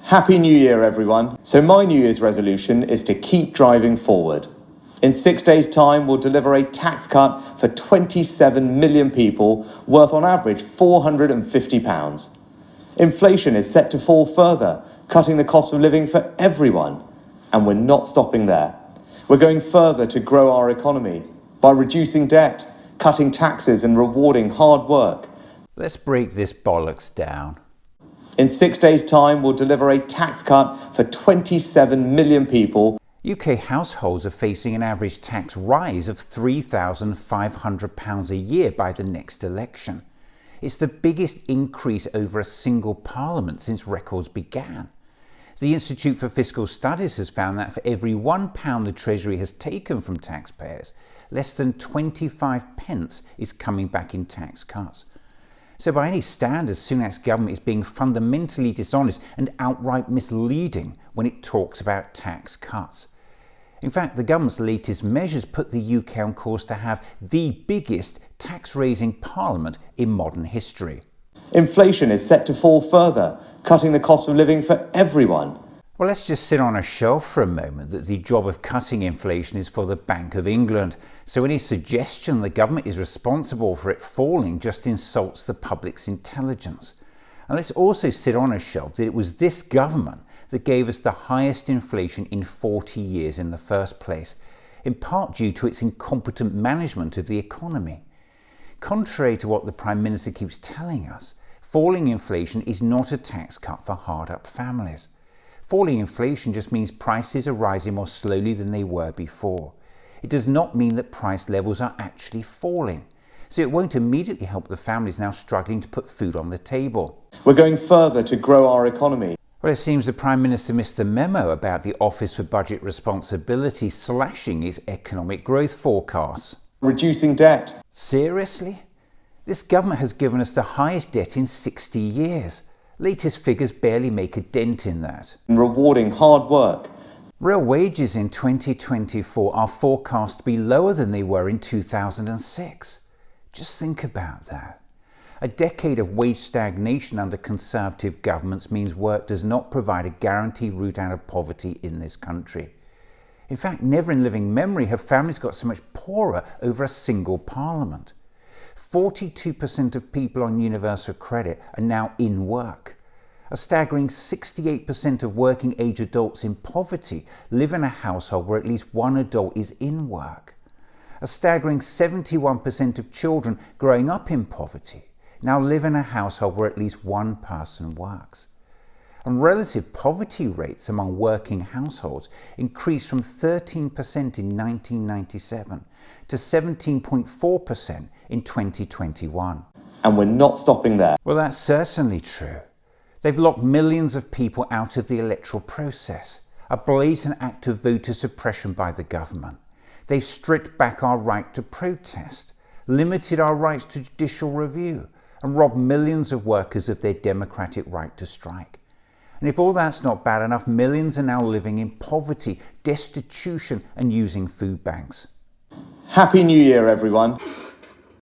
Happy New Year, everyone. So my New Year's resolution is to keep driving forward. In 6 days' time, we'll deliver a tax cut for 27 million people worth on average £450. Inflation is set to fall further, cutting the cost of living for everyone. And we're not stopping there. We're going further to grow our economy by reducing debt, cutting taxes and rewarding hard work. Let's break this bollocks down. In 6 days' time, we'll deliver a tax cut for 27 million people. UK households are facing an average tax rise of £3,500 a year by the next election. It's the biggest increase over a single parliament since records began. The Institute for Fiscal Studies has found that for every £1 the Treasury has taken from taxpayers, less than 25 pence is coming back in tax cuts. So by any standards, Sunak's government is being fundamentally dishonest and outright misleading when it talks about tax cuts. In fact, the government's latest measures put the UK on course to have the biggest tax-raising parliament in modern history. Inflation is set to fall further, cutting the cost of living for everyone. Well, let's just sit on a shelf for a moment that the job of cutting inflation is for the Bank of England. So any suggestion the government is responsible for it falling just insults the public's intelligence. And let's also sit on a shelf that it was this government that gave us the highest inflation in 40 years in the first place, in part due to its incompetent management of the economy. Contrary to what the Prime Minister keeps telling us, falling inflation is not a tax cut for hard-up families. Falling inflation just means prices are rising more slowly than they were before. It does not mean that price levels are actually falling. So it won't immediately help the families now struggling to put food on the table. We're going further to grow our economy. Well, it seems the Prime Minister missed the memo about the Office for Budget Responsibility slashing its economic growth forecasts. Reducing debt. Seriously? This government has given us the highest debt in 60 years. Latest figures barely make a dent in that. And rewarding hard work. Real wages in 2024 are forecast to be lower than they were in 2006. Just think about that. A decade of wage stagnation under Conservative governments means work does not provide a guaranteed route out of poverty in this country. In fact, never in living memory have families got so much poorer over a single parliament. 42% of people on universal credit are now in work. A staggering 68% of working age adults in poverty live in a household where at least one adult is in work. A staggering 71% of children growing up in poverty now live in a household where at least one person works. And relative poverty rates among working households increased from 13% in 1997 to 17.4% in 2021. And we're not stopping there. Well, that's certainly true. They've locked millions of people out of the electoral process, a blatant act of voter suppression by the government. They've stripped back our right to protest, limited our rights to judicial review, and robbed millions of workers of their democratic right to strike. And if all that's not bad enough, millions are now living in poverty, destitution, and using food banks. Happy New Year, everyone.